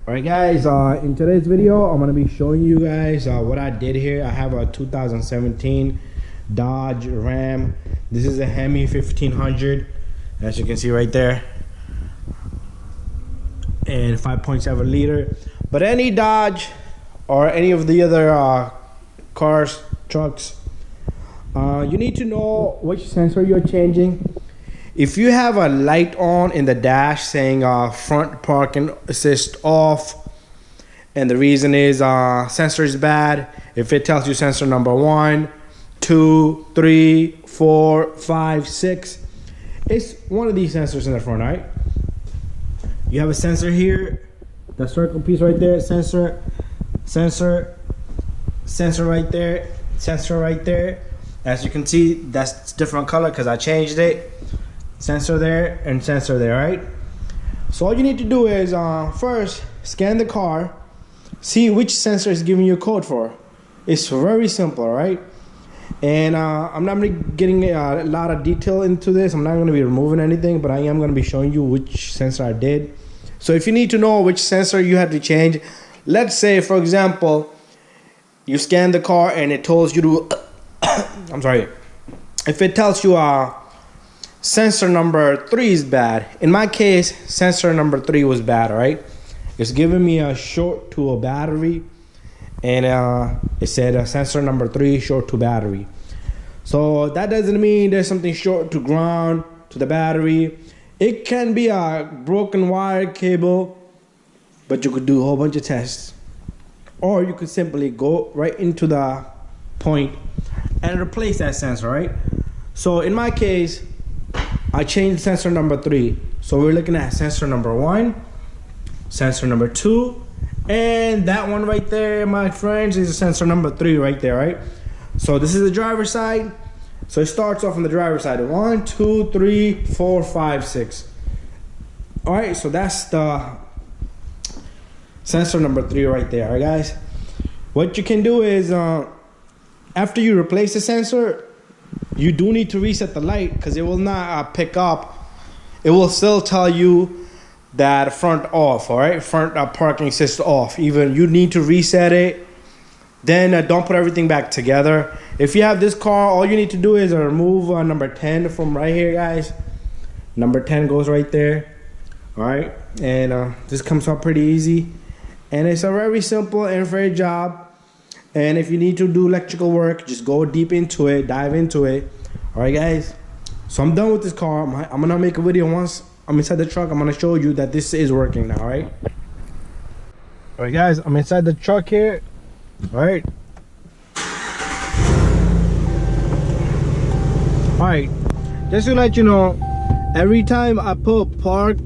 Alright guys, in today's video I'm going to be showing you guys what I did here. I have a 2017 Dodge Ram. This is a Hemi 1500, as you can see right there, and 5.7 liter. But any Dodge or any of the other cars, trucks, you need to know which sensor you're changing. If you have a light on in the dash saying front parking assist off, and the reason is sensor is bad, if it tells you sensor number 1, 2, 3, 4, 5, 6, it's one of these sensors in the front, right? You have a sensor here, the circle piece right there, sensor, sensor, sensor right there, sensor right there. As you can see, that's different color because I changed it. Sensor there and sensor there, right? So all you need to do is first scan the car, see which sensor is giving you a code for. It's very simple, right? And I'm not getting a lot of detail into this. I'm not going to be removing anything, but I am going to be showing you which sensor I did. So if you need to know which sensor you had to change, let's say for example you scan the car and it tells you to I'm sorry, if it tells you sensor number 3 is bad. In my case, sensor number 3 was bad, right? It's giving me a short to a battery, and it said sensor number 3 short to battery. So that doesn't mean there's something short to ground, to the battery. It can be a broken wire cable, but you could do a whole bunch of tests. Or you could simply go right into the point and replace that sensor, right? So in my case, I changed sensor number 3. So we're looking at sensor number 1, sensor number 2, and that one right there, my friends, is sensor number 3 right there, right? So this is the driver's side. So it starts off on the driver's side. 1, 2, 3, 4, 5, 6. All right, so that's the sensor number 3 right there, all right, guys? What you can do is, after you replace the sensor, you do need to reset the light because it will not pick up. It will still tell you that front off, all right? Front parking assist off. Even you need to reset it. Then don't put everything back together. If you have this car, all you need to do is remove number 10 from right here, guys. Number 10 goes right there, all right? And this comes out pretty easy. And it's a very simple and fair job. And if you need to do electrical work, just go deep into it, dive into it. All right, guys. So I'm done with this car. I'm gonna make a video once I'm inside the truck. I'm gonna show you that this is working now, all right? All right, guys. I'm inside the truck here. All right. All right. Just to let you know, every time I put park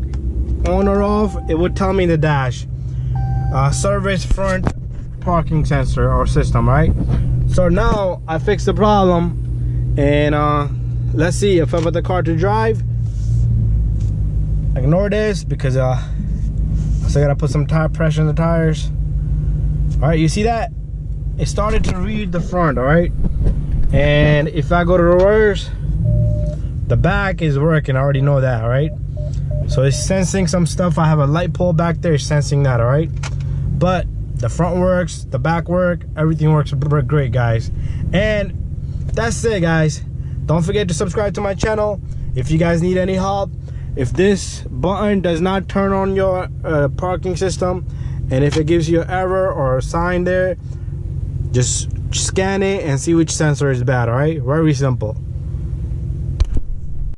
on or off, it would tell me in the dash, service front parking sensor or system, right? So now I fixed the problem, and let's see if I put the car to drive. Ignore this because I still gotta put some tire pressure in the tires. All right, you see that? It started to read the front, all right? And if I go to reverse, the back is working. I already know that, all right? So it's sensing some stuff. I have a light pole back there sensing that, all right? But the front works, the back work, everything works great, guys. And that's it, guys. Don't forget to subscribe to my channel if you guys need any help. If this button does not turn on your parking system, and if it gives you an error or a sign there, just scan it and see which sensor is bad, all right? Very simple.